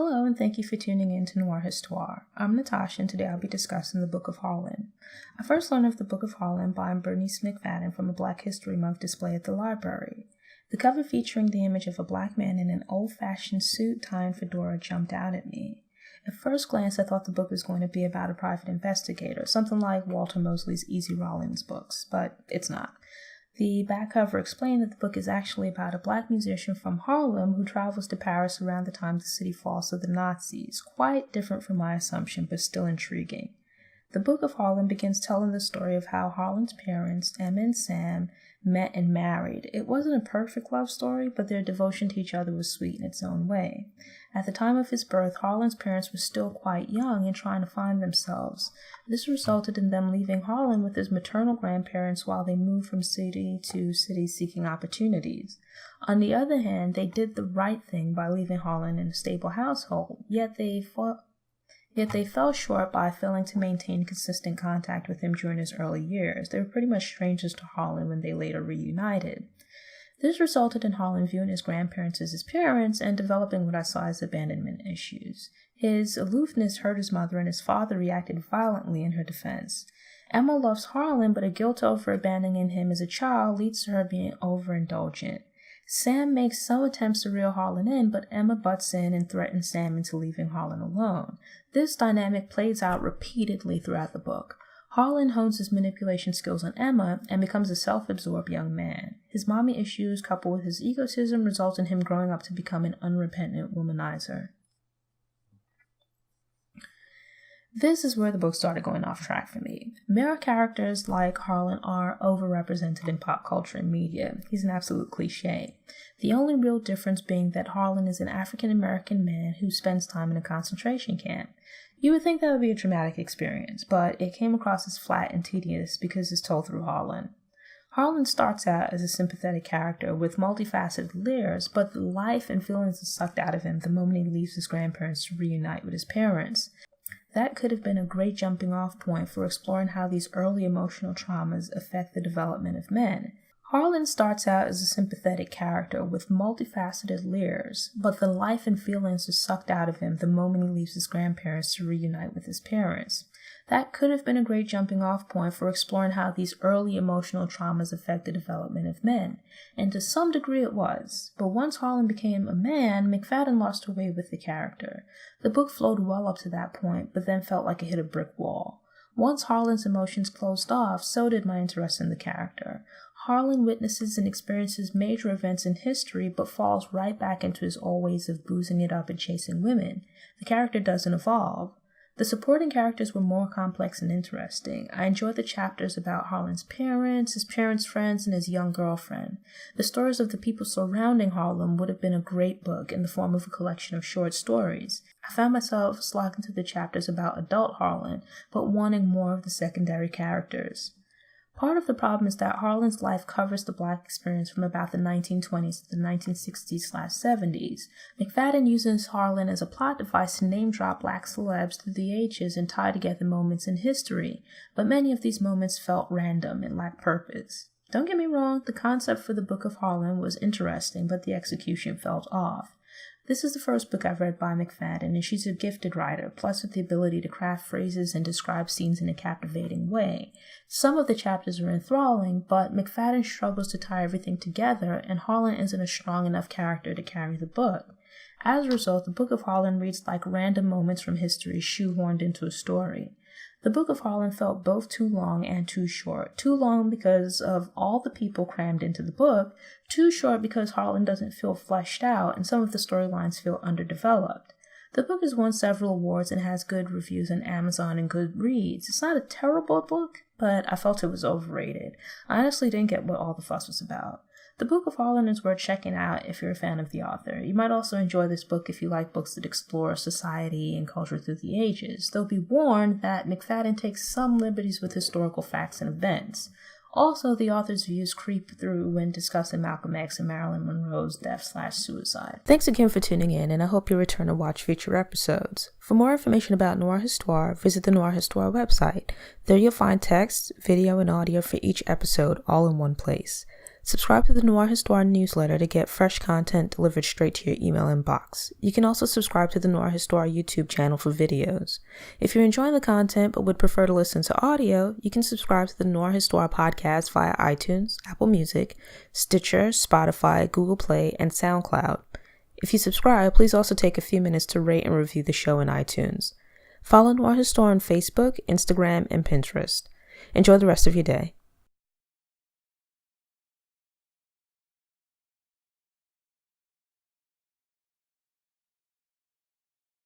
Hello, and thank you for tuning in to Noire Histoir. I'm Natasha, and today I'll be discussing the Book of Harlan. I first learned of the Book of Harlan by Bernice McFadden from a Black History Month display at the library. The cover featuring the image of a black man in an old-fashioned suit, tie, and fedora jumped out at me. At first glance, I thought the book was going to be about a private investigator, something like Walter Mosley's Easy Rawlins books, but it's not. The back cover explained that the book is actually about a black musician from Harlem who travels to Paris around the time the city falls to the Nazis. Quite different from my assumption, but still intriguing. The Book of Harlan begins telling the story of how Harlan's parents, Emma and Sam, met and married. It wasn't a perfect love story, but their devotion to each other was sweet in its own way. At the time of his birth, Harlan's parents were still quite young and trying to find themselves. This resulted in them leaving Harlan with his maternal grandparents while they moved from city to city seeking opportunities. On the other hand, they did the right thing by leaving Harlan in a stable household, yet they fell short by failing to maintain consistent contact with him during his early years. They were pretty much strangers to Harlan when they later reunited. This resulted in Harlan viewing his grandparents as his parents and developing what I saw as abandonment issues. His aloofness hurt his mother, and his father reacted violently in her defense. Emma loves Harlan, but her guilt over abandoning him as a child leads to her being overindulgent. Sam makes some attempts to reel Harlan in, but Emma butts in and threatens Sam into leaving Harlan alone. This dynamic plays out repeatedly throughout the book. Harlan hones his manipulation skills on Emma and becomes a self-absorbed young man. His mommy issues, coupled with his egotism, result in him growing up to become an unrepentant womanizer. This is where the book started going off track for me. Male characters like Harlan are overrepresented in pop culture and media. He's an absolute cliche. The only real difference being that Harlan is an African-American man who spends time in a concentration camp. You would think that would be a traumatic experience, but it came across as flat and tedious because it's told through Harlan. Harlan starts out as a sympathetic character with multifaceted layers, but the life and feelings are sucked out of him the moment he leaves his grandparents to reunite with his parents. That could have been a great jumping off point for exploring how these early emotional traumas affect the development of men. Harlan starts out as a sympathetic character with multifaceted layers, but the life and feelings are sucked out of him the moment he leaves his grandparents to reunite with his parents. That could have been a great jumping off point for exploring how these early emotional traumas affect the development of men, and to some degree it was. But once Harlan became a man, McFadden lost her way with the character. The book flowed well up to that point, but then felt like it hit a brick wall. Once Harlan's emotions closed off, so did my interest in the character. Harlan witnesses and experiences major events in history, but falls right back into his old ways of boozing it up and chasing women. The character doesn't evolve. The supporting characters were more complex and interesting. I enjoyed the chapters about Harlan's parents' friends, and his young girlfriend. The stories of the people surrounding Harlan would have been a great book in the form of a collection of short stories. I found myself slogging through the chapters about adult Harlan, but wanting more of the secondary characters. Part of the problem is that Harlan's life covers the Black experience from about the 1920s to the 1960s/70s. McFadden uses Harlan as a plot device to name-drop Black celebs through the ages and tie together moments in history, but many of these moments felt random and lacked purpose. Don't get me wrong, the concept for the Book of Harlan was interesting, but the execution felt off. This is the first book I've read by McFadden, and she's a gifted writer, plus with the ability to craft phrases and describe scenes in a captivating way. Some of the chapters are enthralling, but McFadden struggles to tie everything together, and Harlan isn't a strong enough character to carry the book. As a result, the Book of Harlan reads like random moments from history shoehorned into a story. The Book of Harlan felt both too long and too short. Too long because of all the people crammed into the book, too short because Harlan doesn't feel fleshed out and some of the storylines feel underdeveloped. The book has won several awards and has good reviews on Amazon and Goodreads. It's not a terrible book, but I felt it was overrated. I honestly didn't get what all the fuss was about. The Book of Harlan is worth checking out if you're a fan of the author. You might also enjoy this book if you like books that explore society and culture through the ages, though be warned that McFadden takes some liberties with historical facts and events. Also, the author's views creep through when discussing Malcolm X and Marilyn Monroe's death/suicide. Thanks again for tuning in, and I hope you'll return to watch future episodes. For more information about Noire Histoir, visit the Noire Histoir website. There you'll find text, video, and audio for each episode all in one place. Subscribe to the Noire Histoir newsletter to get fresh content delivered straight to your email inbox. You can also subscribe to the Noire Histoir YouTube channel for videos. If you're enjoying the content but would prefer to listen to audio, you can subscribe to the Noire Histoir podcast via iTunes, Apple Music, Stitcher, Spotify, Google Play, and SoundCloud. If you subscribe, please also take a few minutes to rate and review the show in iTunes. Follow Noire Histoir on Facebook, Instagram, and Pinterest. Enjoy the rest of your day.